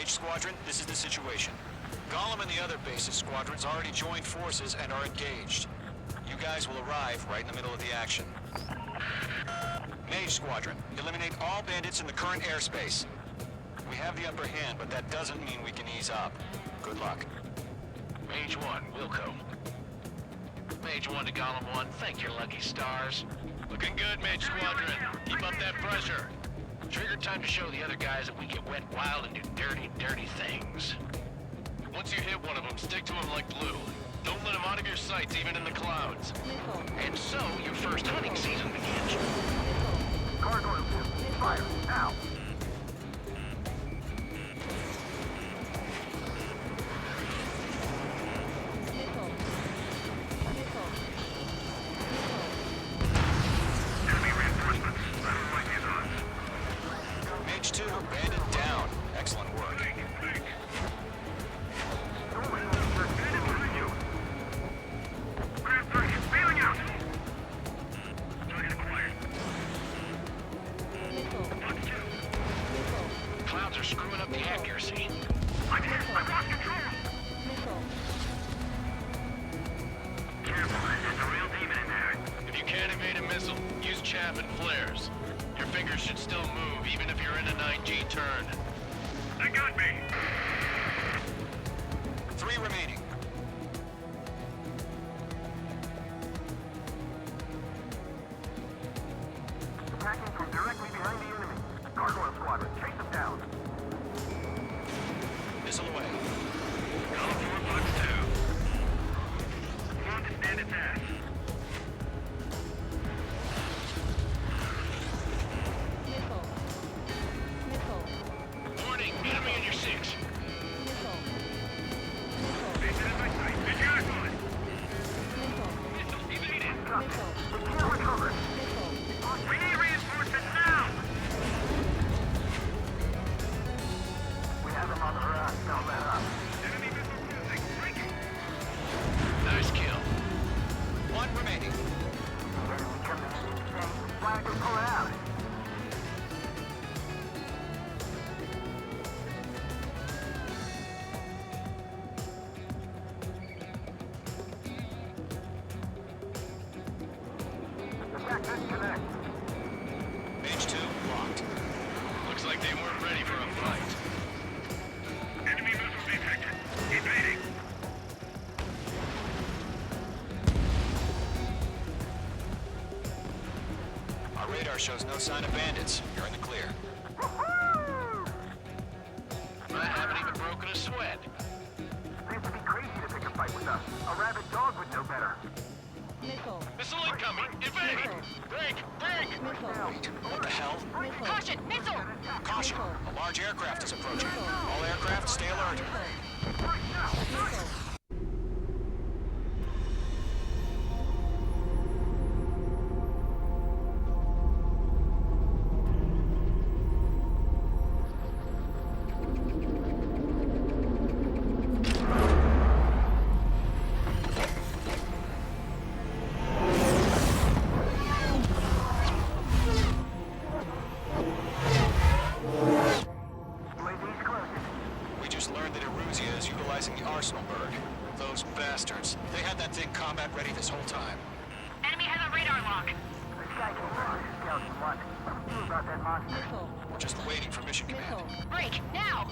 Mage Squadron, this is the situation. Golem and the other bases squadrons already joined forces and are engaged. You guys will arrive right in the middle of the action. Mage Squadron, eliminate all bandits in the current airspace. We have the upper hand, but that doesn't mean we can ease up. Good luck. Mage 1, Wilco. Mage 1 to Golem 1, thank your lucky stars. Looking good, Mage Squadron. Keep up that pressure. Trigger time to show the other guys that we get wet wild and do dirty, dirty things. Once you hit one of them, stick to him like glue. Don't let him out of your sights, even in the clouds. And so, your first hunting season begins. Gargoyle 2, fire, now! Enemy reinforcements. I don't like these odds. Mage 2, bandit down. Excellent work. Grab target, bailing out! Target acquired. Fox 2. Clouds are screwing up the accuracy. I'm hit! I've lost control! Careful, there's a real demon in there. If you can't evade a missile, use chaff and flares. Your fingers should still move, even if you're in a 9G turn. They got me! 3 remaining. Attacking from directly behind the enemy. Gargoyle Squadron, chase them down. Missile away. Golem 4, Fox 2. Come on to stand its ass. Warning, enemy in your 6. Base it in my sight. Good guys on it. Missiles evaded. We can't recover. We need reinforcements now! We have them on the run. Don't let up. Enemy missile cruising. Breaking. Nice kill. 1 remaining. Enemy coming in. Flag and pull it out. Attack disconnect. Mage 2, locked. Looks like they weren't ready for a fight. Enemy missile detected. Evading. Our radar shows no sign of bandits. You're in the clear. I haven't even broken a sweat. Seems to be crazy to pick a fight with us. A rabid dog would know better. Missile incoming! Evade! Break! Break! Wait, what the hell? Caution! Missile! Caution! A large aircraft is approaching. All aircraft, stay alert. Ladies close. We just learned that Eruzia is utilizing the Arsenal bird. Those bastards. They had that thing combat ready this whole time. Enemy has a radar lock. This guy can run. Skeleton 1. What do we do about that monster? We're just waiting for mission command. Break! Now!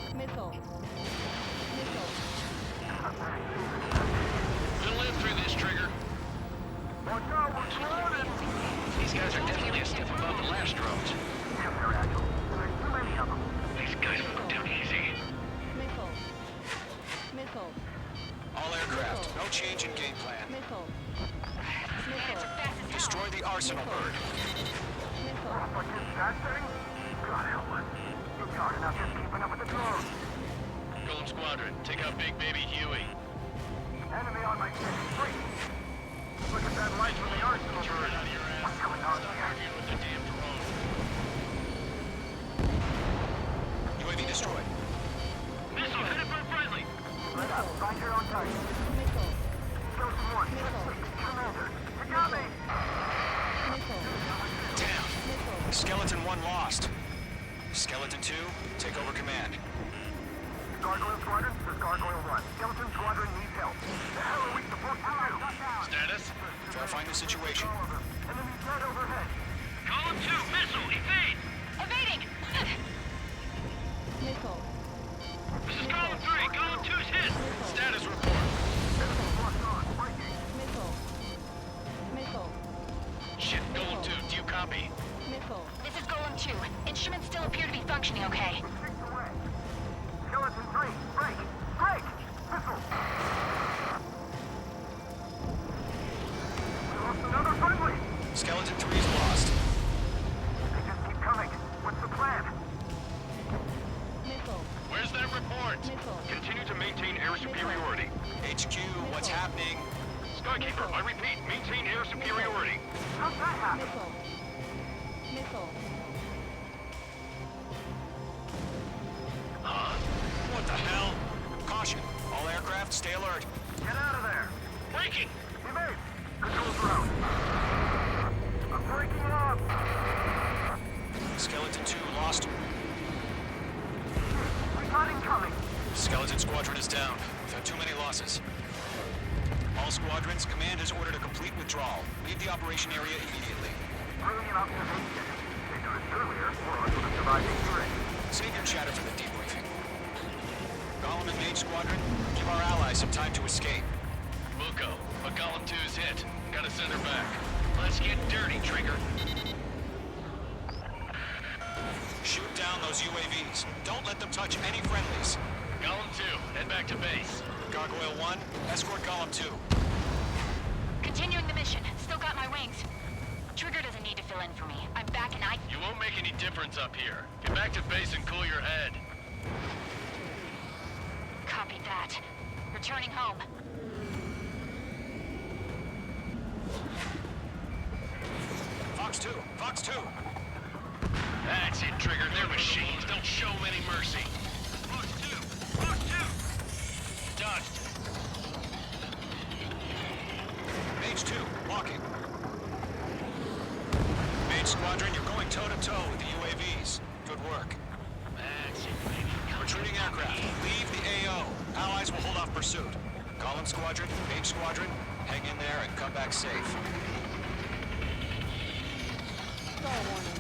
We'll live through this, Trigger. Watch out, we're surrounded! These guys are definitely a step above the last drones. Damn, they're agile. There's too many of them. These guys will go down easy. All aircraft, no change in game plan. Destroy the Arsenal bird. But this that thing? God help us. You're talking about just keeping up with the drones. Golem Squadron, take out Big Baby Huey. Enemy on my 6. Wait. Look at that light from the Arsenal Turn bird. it out of your ass. What's going on Stop here? arguing with the damn drone. UAV destroyed. Missile headed for friendly. Let up. Find your own target. Skeleton 1. Commander. You got me. Damn. Skeleton 1 lost. Skeleton 2, take over command. Gargoyle Squadron, this is Gargoyle 1. Skeleton Squadron needs help. The hell are we supposed to do? Status? Verifying the situation. Enemy dead overhead. Column 2, missile, evade! Evading! Missile. This is column 3, column 2's hit! Status report. Locked on. Breaking. Missile. Missile. Shit, Golem 2, do you copy? Missile. This is Golem 2. Instruments still appear to be functioning okay. 6 away. Skeleton 3, break! Break! Missile! We lost another friendly! Skeleton 3 is lost. They just keep coming. What's the plan? Missile. Where's that report? Missile. Continue to maintain air superiority. HQ, what's happening? Skykeeper, I repeat, maintain air superiority. How's that happen? Missile. Missile. Huh? What the hell? Caution. All aircraft, stay alert. Get out of there! Breaking! Evade! Control drone. I'm breaking up! Skeleton 2 lost. Recon incoming! Skeleton Squadron is down. We've had too many losses. All squadrons, command has ordered a complete withdrawal. Leave the operation area immediately. Brilliant observation. They knew it earlier, or I would have survived the hearing. Save your chatter for the debriefing. Golem and Mage Squadron, give our allies some time to escape. Wilco, but Golem 2's hit. Gotta send her back. Let's get dirty, Trigger. Shoot down those UAVs. Don't let them touch any friendlies. Golem 2, head back to base. Gargoyle 1, escort Golem 2. Continuing the mission. Still got my wings. Trigger doesn't need to fill in for me. I'm back and I... You won't make any difference up here. Get back to base and cool your head. Copy that. Returning home. Fox 2, Fox 2. That's it, Trigger. They're machines. Don't show 'em any mercy. Fox 2, Fox 2! Dodged. Mage 2, walking. Mage Squadron, you're going toe-to-toe with the UAVs. Good work. That's it, baby. Retreating aircraft, leave the AO. Allies will hold off pursuit. Golem Squadron, Mage Squadron, hang in there and come back safe. Star warning.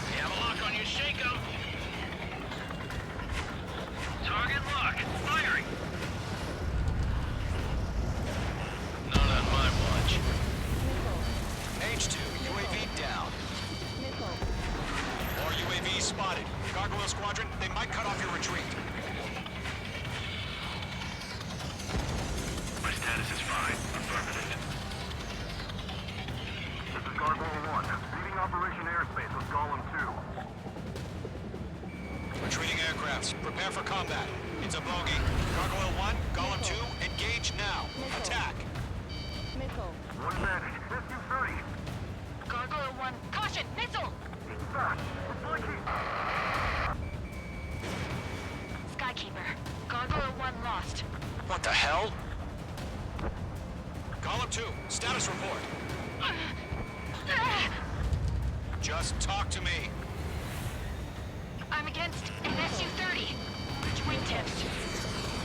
You have a lock on you, shake 'em. Target lock, firing! Not on my watch. Missile. H2, UAV down. Missile. More UAVs spotted. Gargoyle Squadron, they might cut off your retreat. My status is fine. Affirmative. This is Gargoyle 1. Leaving Operation Airspace with Golem 2. Retreating aircrafts, prepare for combat. It's a bogey. Gargoyle 1, Golem 2, engage now. Attack. Missile. One advantage. SU-30. Gargoyle 1. Caution! Missile! Fast. It's leaking. Skykeeper. Gargoyle 1 lost. What the hell? Golem 2, status report. Just talk to me. I'm against an SU-30. Wingtips.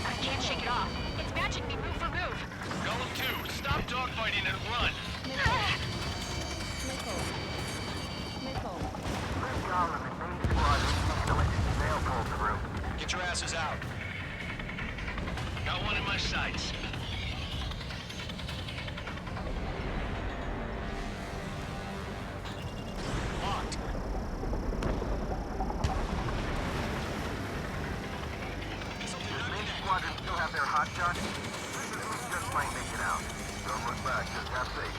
I can't shake it off. It's matching me move for move. Golem 2, stop dogfighting and run. Missile. Missile. Golem and Mage Squadron handle it. They'll pull through. Get your asses out. Got one in my sights. Locked. Mage Squadron still have their hot shot. Just might make it out. Don't look back. Just have faith.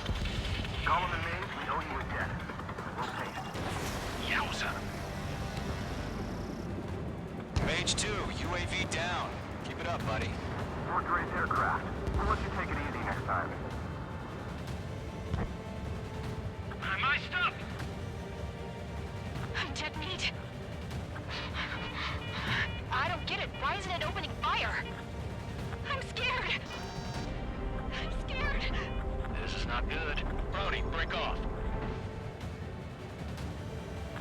Golem and Mage, we owe you a debt. We'll pay it. Yowza. Mage 2, UAV down. Keep it up, buddy. Fourth-grade aircraft. We'll let you take it easy next time. My stuff! I'm dead meat. I don't get it. Why isn't it opening fire? I'm scared. I'm scared. This is not good. Brody, break off.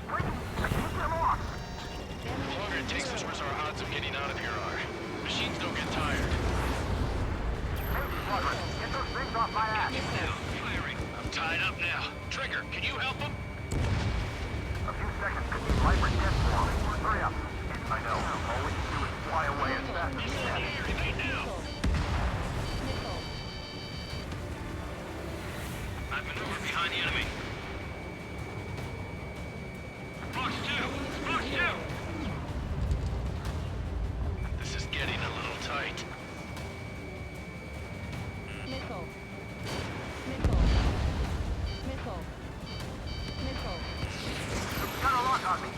Wait! I kicked them off! Longer it takes, the worse our odds of getting out of here are. Machines don't get tired. Squadron, get those things off my ass. I'm tied up now. Trigger, can you help him? A few seconds could be life or death for him. Hurry up. I know. All we can do is fly away as fast as we can. Missile. Missile. I've maneuvered behind the enemy. Fox 2! Fox 2! This is getting a little tight. Missile. Missile. Missile. Missile. Got a lock on me.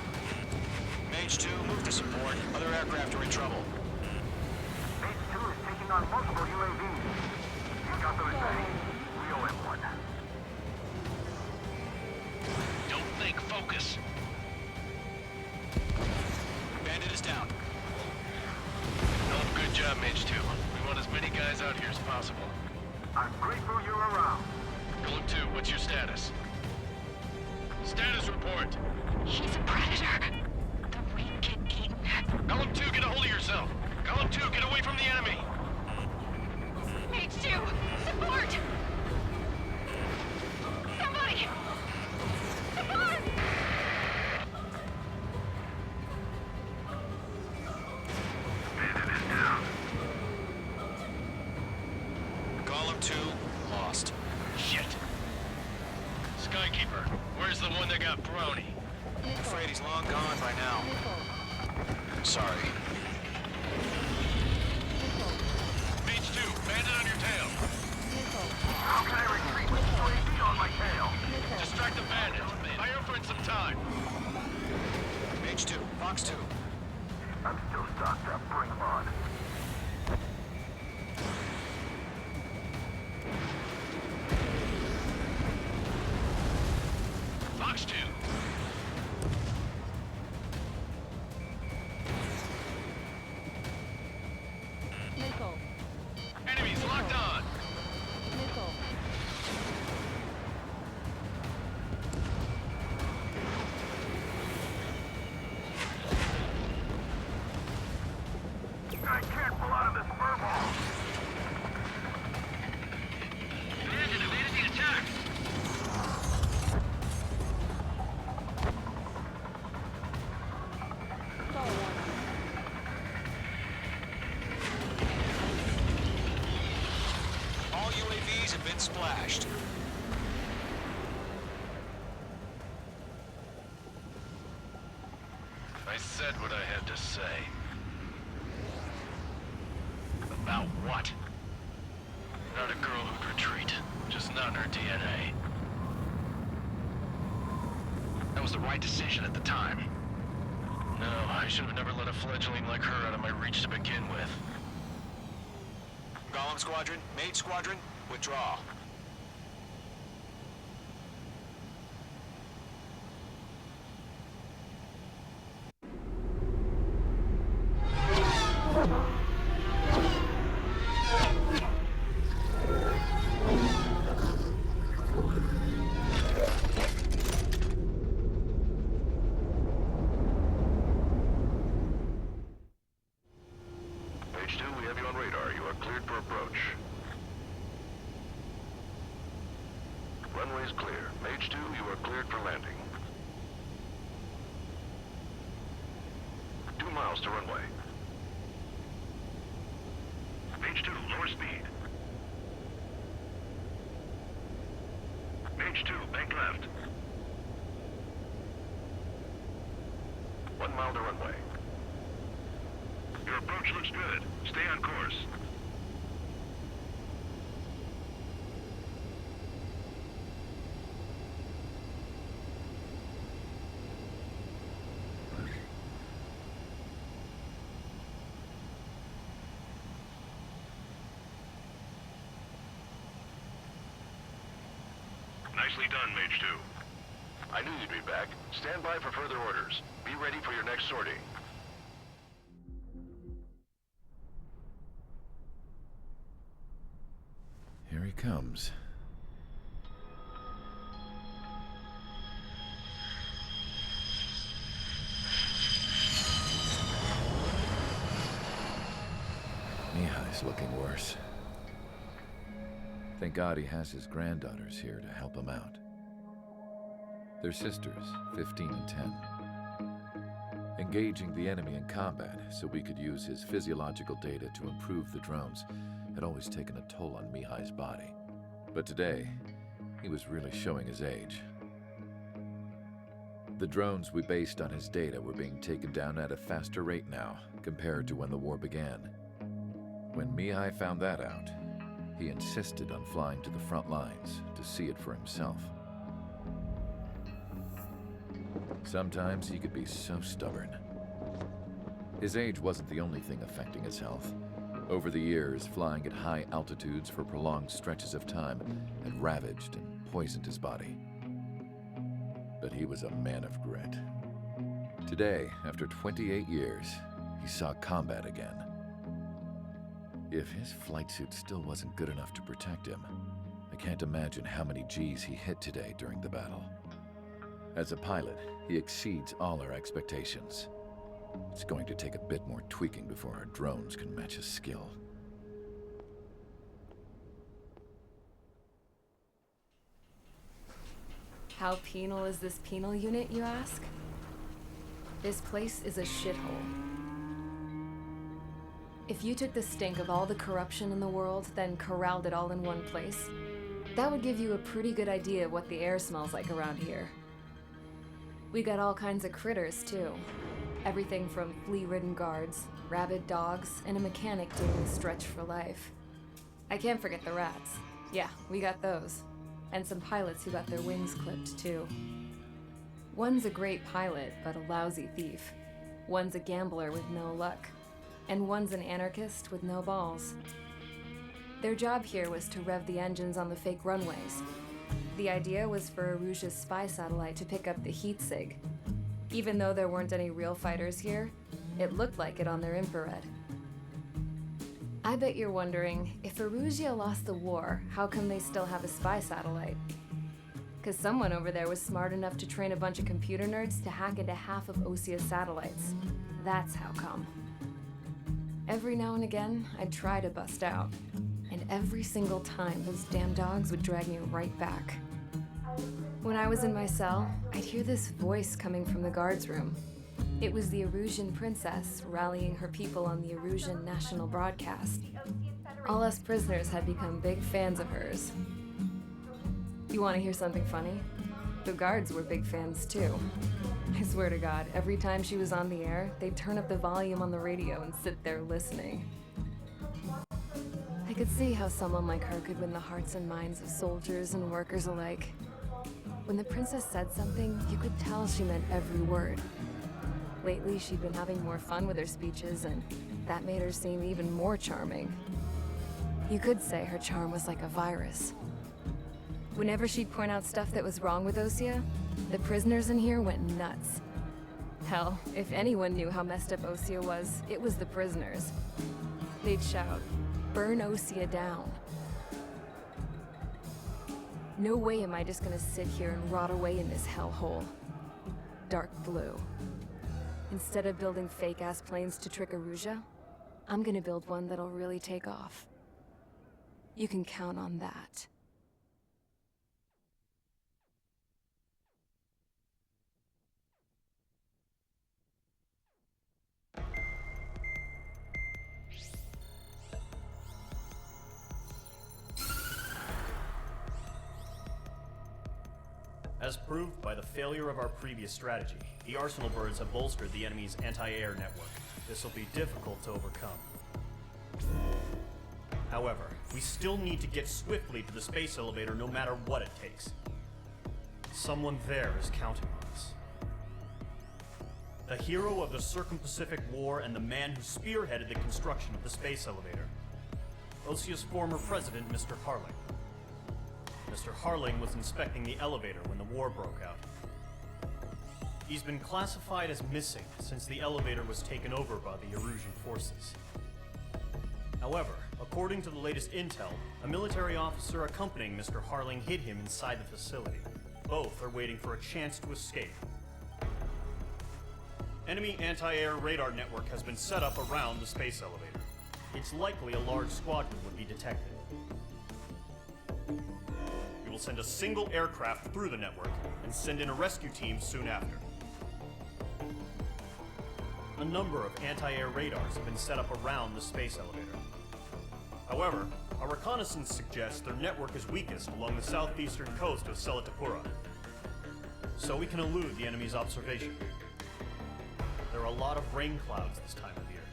Mage 2, move to support. Other aircraft are in trouble. Mage 2 is taking on multiple UAVs. He's got those ready. We owe him one. Don't think, focus. Bandit is down. Oh, good job, Mage 2. We want as many guys out here as possible. I'm grateful you're around. Golem 2, what's your status? Status report. He's a predator. The weak get eaten. Golem 2, get a hold of yourself. Golem 2, get away from the enemy. Mage 2, support! Somebody! Support! Golem 2, lost. Shit. Skykeeper, where's the one that got brownie? I'm afraid he's long gone by now. Missile. Sorry. Missile. Mage 2, bandit on your tail. Missile. How can I retreat with UAV on my tail? Missile. Distract the bandit. Fire for some time. Mage 2, Fox 2. I'm still stocked up. Bring them on. Fox 2. Missile. Enemies locked on. Missile. I can't pull out of this furball. Bandit evaded the attack! Star one. All UAVs have been splashed. I said what I had to say. About what? Not a girl who'd retreat. Just not in her DNA. That was the right decision at the time. No, I should have never let a fledgling like her out of my reach to begin with. Golem Squadron, Mage Squadron, withdraw. Mage 2, we have you on radar. You are cleared for approach. Runway's clear. Mage 2, you are cleared for landing. 2 miles to runway. Mage 2, lower speed. Mage 2, bank left. 1 mile to runway. Your approach looks good. Stay on course. Nicely done, Mage 2. I knew you'd be back. Stand by for further orders. Be ready for your next sortie. Here he comes. is looking worse. Thank God he has his granddaughters here to help him out. They're sisters, 15 and 10. Engaging the enemy in combat so we could use his physiological data to improve the drones had always taken a toll on Mihai's body. But today, he was really showing his age. The drones we based on his data were being taken down at a faster rate now compared to when the war began. When Mihai found that out, he insisted on flying to the front lines to see it for himself. Sometimes he could be so stubborn. His age wasn't the only thing affecting his health. Over the years, flying at high altitudes for prolonged stretches of time had ravaged and poisoned his body. But he was a man of grit. Today, after 28 years, he saw combat again. If his flight suit still wasn't good enough to protect him, I can't imagine how many Gs he hit today during the battle. As a pilot, he exceeds all our expectations. It's going to take a bit more tweaking before our drones can match his skill. How penal is this penal unit, you ask? This place is a shithole. If you took the stink of all the corruption in the world, then corralled it all in one place, that would give you a pretty good idea of what the air smells like around here. We got all kinds of critters, too. Everything from flea-ridden guards, rabid dogs, and a mechanic doing a stretch for life. I can't forget the rats. Yeah, we got those. And some pilots who got their wings clipped, too. One's a great pilot, but a lousy thief. One's a gambler with no luck. And one's an anarchist with no balls. Their job here was to rev the engines on the fake runways. The idea was for Erusia's spy satellite to pick up the heat sig. Even though there weren't any real fighters here, it looked like it on their infrared. I bet you're wondering, if Erusia lost the war, how come they still have a spy satellite? 'Cause someone over there was smart enough to train a bunch of computer nerds to hack into half of Osia's satellites. That's how come. Every now and again, I'd try to bust out. And every single time, those damn dogs would drag me right back. When I was in my cell, I'd hear this voice coming from the guards room. It was the Erusian princess rallying her people on the Erusian national broadcast. All us prisoners had become big fans of hers. You want to hear something funny? The guards were big fans too. I swear to God, every time she was on the air, they'd turn up the volume on the radio and sit there listening. I could see how someone like her could win the hearts and minds of soldiers and workers alike. When the princess said something, you could tell she meant every word. Lately, she'd been having more fun with her speeches, and that made her seem even more charming. You could say her charm was like a virus. Whenever she'd point out stuff that was wrong with Osia, the prisoners in here went nuts. Hell, if anyone knew how messed up Osia was, it was the prisoners. They'd shout, "Burn Osia down." No way am I just gonna sit here and rot away in this hellhole. Dark blue. Instead of building fake-ass planes to trick Erusia, I'm gonna build one that'll really take off. You can count on that. As proved by the failure of our previous strategy, the Arsenal birds have bolstered the enemy's anti-air network. This will be difficult to overcome. However, we still need to get swiftly to the space elevator no matter what it takes. Someone there is counting on us. The hero of the Circum-Pacific War and the man who spearheaded the construction of the space elevator. Osia's former president, Mr. Harling. Mr. Harling was inspecting the elevator when the war broke out. He's been classified as missing since the elevator was taken over by the Erusian forces. However, according to the latest intel, a military officer accompanying Mr. Harling hid him inside the facility. Both are waiting for a chance to escape. Enemy anti-air radar network has been set up around the space elevator. it's likely a large squadron would be detected. We will send a single aircraft through the network and send in a rescue team soon after. A number of anti-air radars have been set up around the space elevator. However, our reconnaissance suggests their network is weakest along the southeastern coast of Selatapura, so we can elude the enemy's observation. There are a lot of rain clouds this time of year.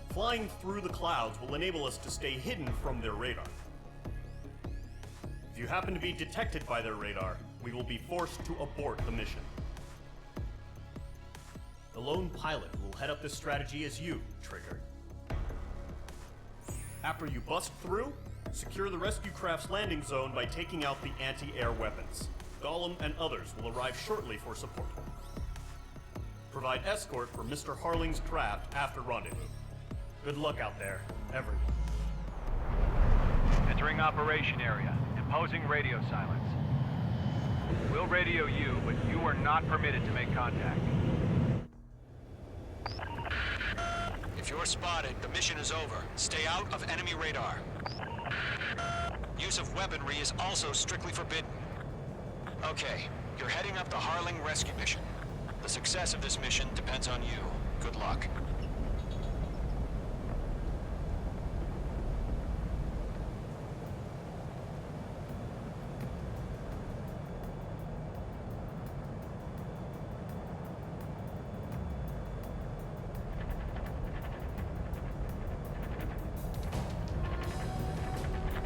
Flying through the clouds will enable us to stay hidden from their radar. If you happen to be detected by their radar, we will be forced to abort the mission. The lone pilot who will head up this strategy is you, Trigger. After you bust through, secure the rescue craft's landing zone by taking out the anti-air weapons. Gollum and others will arrive shortly for support. Provide escort for Mr. Harling's craft after rendezvous. Good luck out there, everyone. Entering operation area. Imposing radio silence. We'll radio you, but you are not permitted to make contact. If you're spotted, the mission is over. Stay out of enemy radar. Use of weaponry is also strictly forbidden. Okay, you're heading up the Harling rescue mission. The success of this mission depends on you. Good luck.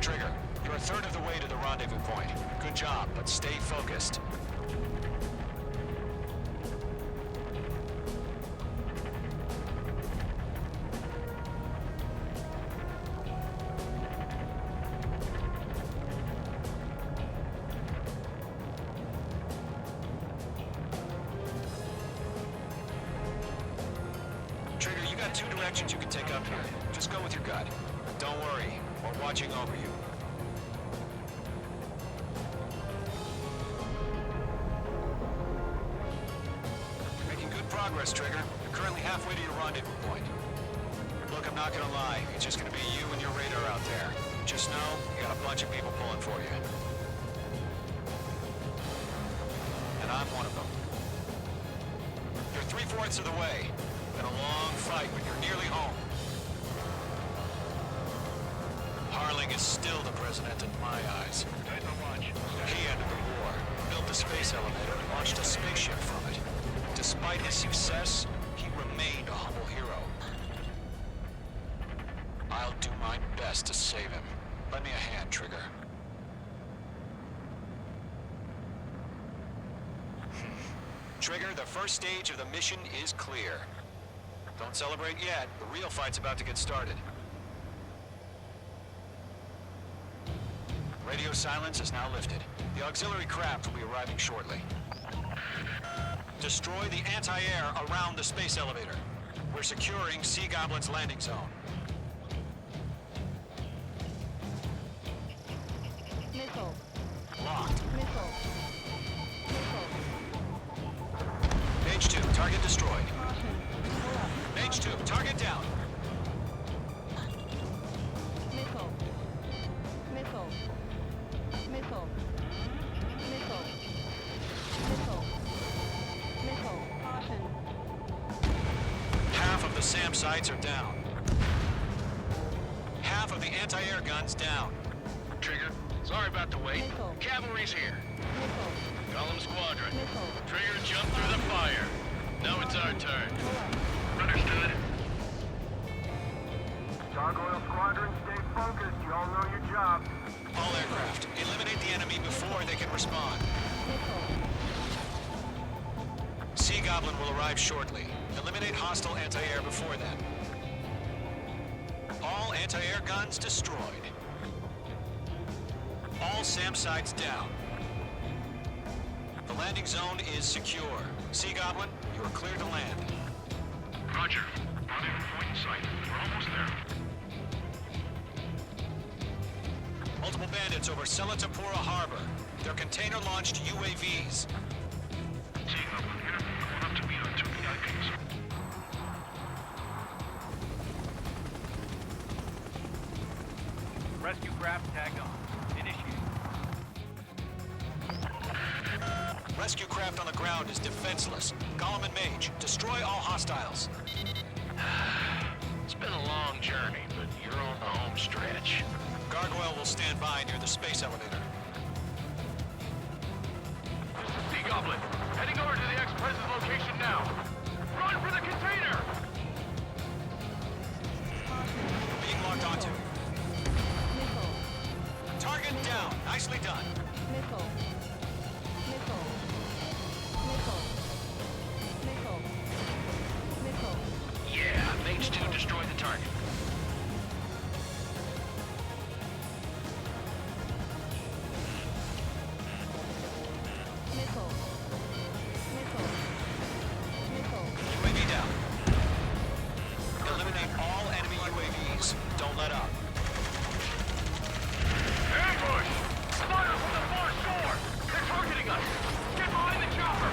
Trigger, you're a third of the way to the rendezvous point. Good job, but stay focused. Trigger, you got two directions you can take up here. Just go with your gut. Don't worry, we're watching over you. You're making good progress, Trigger. You're currently halfway to your rendezvous point. Look, I'm not gonna lie. It's just gonna be you and your radar out there. Just know, you got a bunch of people pulling for you. And I'm one of them. You're 3/4 of the way. Been a long fight, but you're nearly home. Harling is still the president in my eyes. He ended the war, built the space elevator, and launched a spaceship from it. Despite his success, he remained a humble hero. I'll do my best to save him. Lend me a hand, Trigger. Trigger, the first stage of the mission is clear. Don't celebrate yet. The real fight's about to get started. Radio silence is now lifted. The auxiliary craft will be arriving shortly. Destroy the anti-air around the space elevator. We're securing Sea Goblin's landing zone. Missile. Locked. Missile. Missile. Page 2, target destroyed. Caution. Pull up. Page 2, target down. Missile. Missile. Missile. Missile. Missile. Missile. Caution. Half of the SAM sites are down. Half of the anti-air guns down. Trigger, sorry about the wait. Missile. Cavalry's here. Missile. Gollum Squadron. Missile. Trigger jumped through the fire. Now it's our turn. Pull up. Understood. Gargoyle Squadron, stay focused. You all know your job. All aircraft, eliminate the enemy before they can respond. Missile. Sea Goblin will arrive shortly. Eliminate hostile anti-air before then. All anti-air guns destroyed. All SAM sites down. The landing zone is secure. Sea Goblin, you are clear to land. Roger. Rendezvous point in sight. We're almost there. Multiple bandits over Selatapura Harbor. They're container-launched UAVs. Seeing them here. Going up to meet our two VIPs. Rescue craft tag on. Initiate. Rescue craft on the ground is defenseless. Gollum and Mage, destroy all hostiles. It's been a long journey, but you're on the home stretch. Gargoyle will stand by near the space elevator. Sea Goblin, heading over to the ex-president's location now. Run for the container! Being locked onto. Missile. Target down. Nicely done. Missile. Missile. Missile. Missile. Missile. Yeah, Mage 2 destroyed the target. Missile. Missile. Missile. UAV down. Eliminate all enemy UAVs. Don't let up. Ambush! Fire from the far shore! They're targeting us! Get behind the chopper!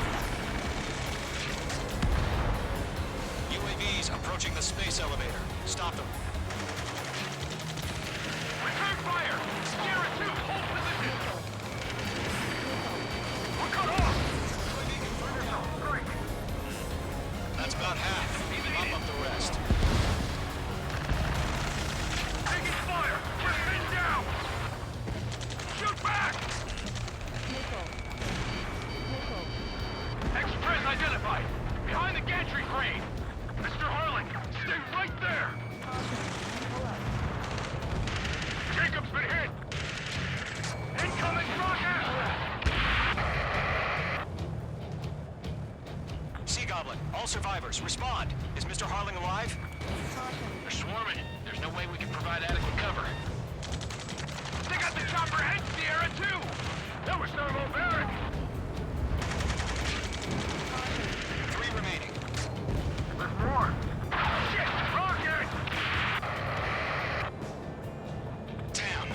UAVs approaching the space elevator. Stop them. Return fire! Sierra 2, hold position! We're cut off! That's about half. Mop up the rest. Taking fire! We're pinned down! Shoot back! Missile. Missile. Express identified! Behind the gantry crane! Mr. Harlan, stay right there! Jacob's been hit! Incoming rocket! Sea Goblin, all survivors, respond. Is Mr. Harling alive? They're swarming. There's no way we can provide adequate cover. They got the chopper and Sierra too! That was thermobaric! 3 remaining. There's more. Shit! Rocket! Damn.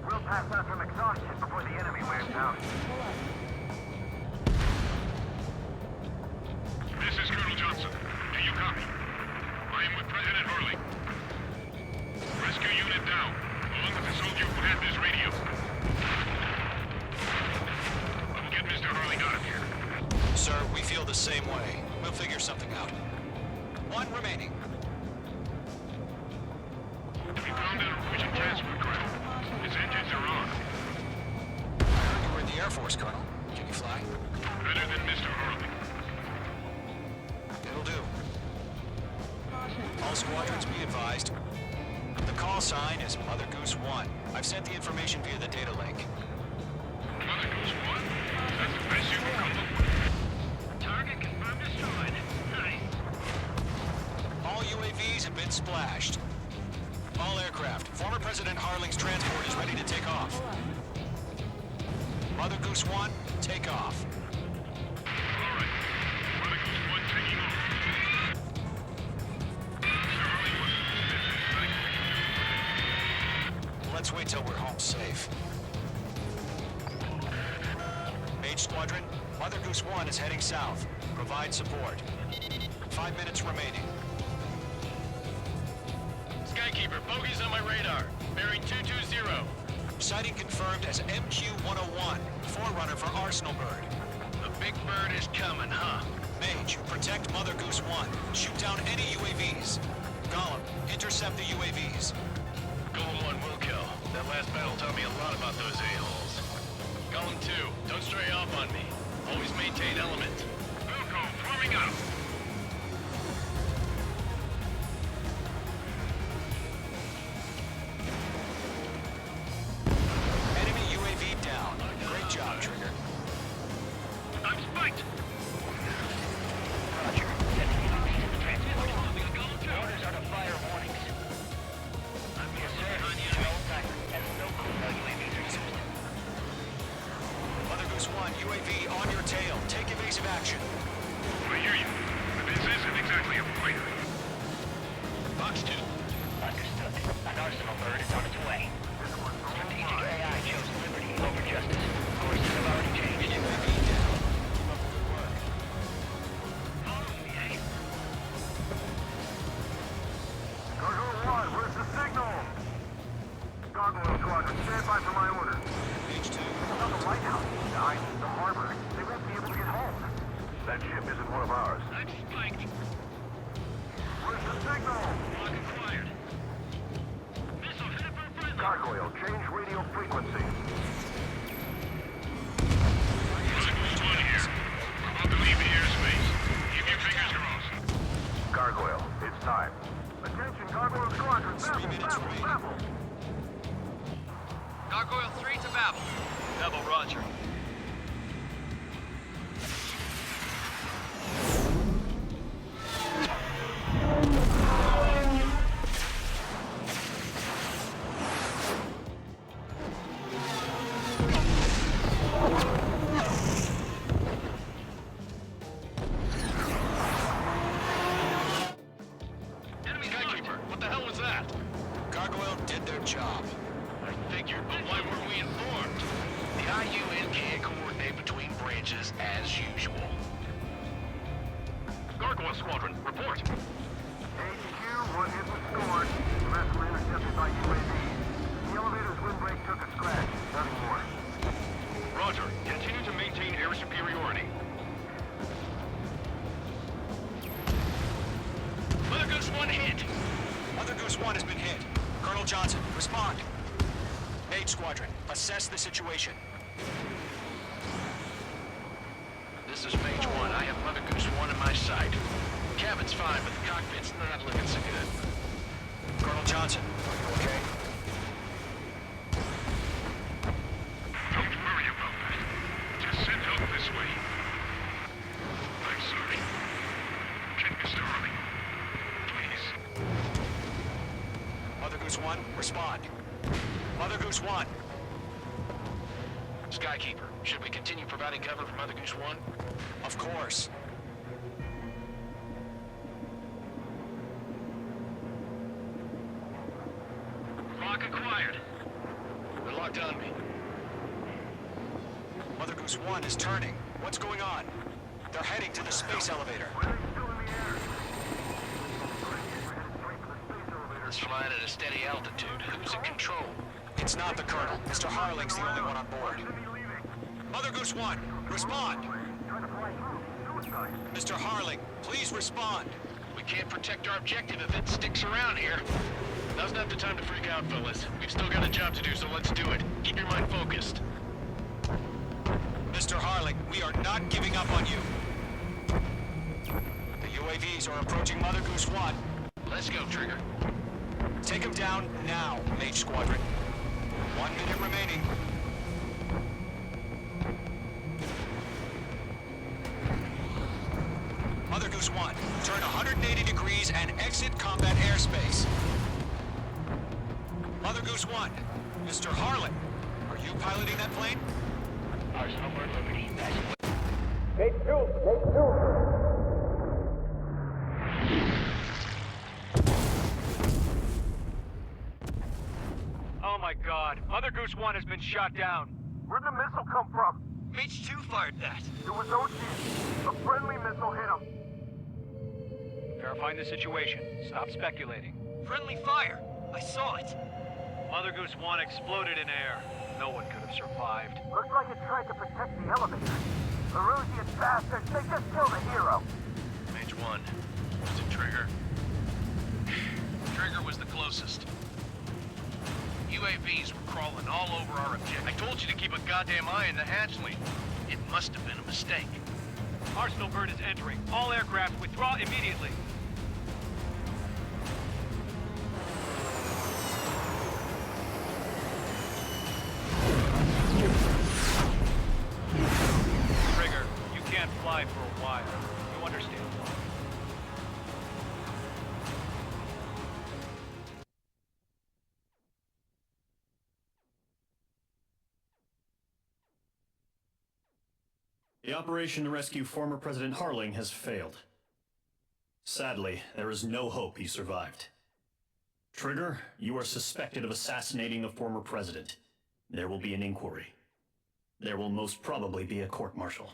We'll pass out from exhaustion before the enemy wears out. This is Colonel Johnson. Do you copy? I am with President Hurley. Rescue unit down, along with the soldier who had this radio. I will get Mr. Hurley out of here. Sir, we feel the same way. We'll figure something out. 1 remaining. We found a Norwegian transfer craft. Its engines are on. I heard you were in the Air Force, Colonel. Can you fly? Better than Mr. Hurley. It'll do. All squadrons be advised. The call sign is Mother Goose 1. I've sent the information via the data link. Mother Goose 1? That's the best you can come up with. Target confirmed destroyed. Nice. All UAVs have been splashed. All aircraft. Former President Harling's transport is ready to take off. Mother Goose 1, take off. All right. Mother Goose 1 taking off. Mr. Hurley was Let's wait till we're home safe. Mage Squadron, Mother Goose 1 is heading south. Provide support. 5 minutes remaining. Skykeeper, bogeys on my radar. Bearing 220. Sighting confirmed as MQ-101, forerunner for Arsenal Bird. The big bird is coming, huh? Mage, protect Mother Goose 1. Shoot down any UAVs. Gollum, intercept the UAVs. Golem 1 will kill. That last battle taught me a lot about those a-holes. Golem 2, don't stray off on me. Always maintain element. Wilco, forming up. Enemy UAV down. Great job, Trigger. I'm spiked. Roger. Orders are to fire warnings. Yes, sir. Mother Goose 1, UAV on your tail. Take evasive action. I hear you. But this isn't exactly a fighter. Box 2. Understood. An Arsenal bird is on its way. Strategic AI chose liberty over justice. Courses have already changed. UAV down. Good work. Gargoyle 1, where's the Gargoyle 3 to Babel. Babel, roger. Skykeeper, what the hell was that? Gargoyle did their job. I figured, but why weren't we informed? The IUN can't coordinate between branches as usual. Gargoyle Squadron, report. HQ, one hit was scored. The rest were intercepted by UAVs. The elevator's windbreak took a scratch. Nothing more. Roger. Continue to maintain air superiority. Mother Goose 1 hit! Mother Goose 1 has been hit. Colonel Johnson, respond. Mage Squadron, assess the situation. This is Mage 1. I have Mother Goose 1 in my sight. Cabin's fine, but the cockpit's not looking so good. Colonel Johnson, are you okay? Don't worry about that. Just send help this way. I'm sorry. Get Mr. Harley. Please. Mother Goose 1, respond. Mother Goose 1. Skykeeper, should we continue providing cover for Mother Goose 1? Of course. Lock acquired. They're locked on me. Mother Goose 1 is turning. What's going on? They're heading to the space elevator. It's flying at a steady altitude. Who's in control? It's not the Colonel. Mr. Harling's the only one on board. Mother Goose 1, respond. Mr. Harling, please respond. We can't protect our objective if it sticks around here. Now's not the time to freak out, fellas. We've still got a job to do, so let's do it. Keep your mind focused. Mr. Harling, we are not giving up on you. The UAVs are approaching Mother Goose 1. Let's go, Trigger. Take him down now, Mage Squadron. 1 minute remaining. Mother Goose 1, turn 180 degrees and exit combat airspace. Mother Goose 1, Mr. Harlan, are you piloting that plane? Arsenal Bird Liberty, passing. Oh my god, Mother Goose 1 has been shot down. Where'd the missile come from? Mage 2 fired that. It was OG. A friendly missile hit him. Verifying the situation. Stop speculating. Friendly fire. I saw it. Mother Goose 1 exploded in air. No one could have survived. Looks like it tried to protect the elevator. Erusian bastards, they just killed a hero. Mage 1. Was it Trigger? Trigger was the closest. UAVs were crawling all over our objective. I told you to keep a goddamn eye in the hatchling. It must have been a mistake. Arsenal Bird is entering. All aircraft withdraw immediately. Trigger, you can't fly for a while. You understand? The operation to rescue former President Harling has failed. Sadly, there is no hope he survived. Trigger, you are suspected of assassinating the former president. There will be an inquiry. There will most probably be a court-martial.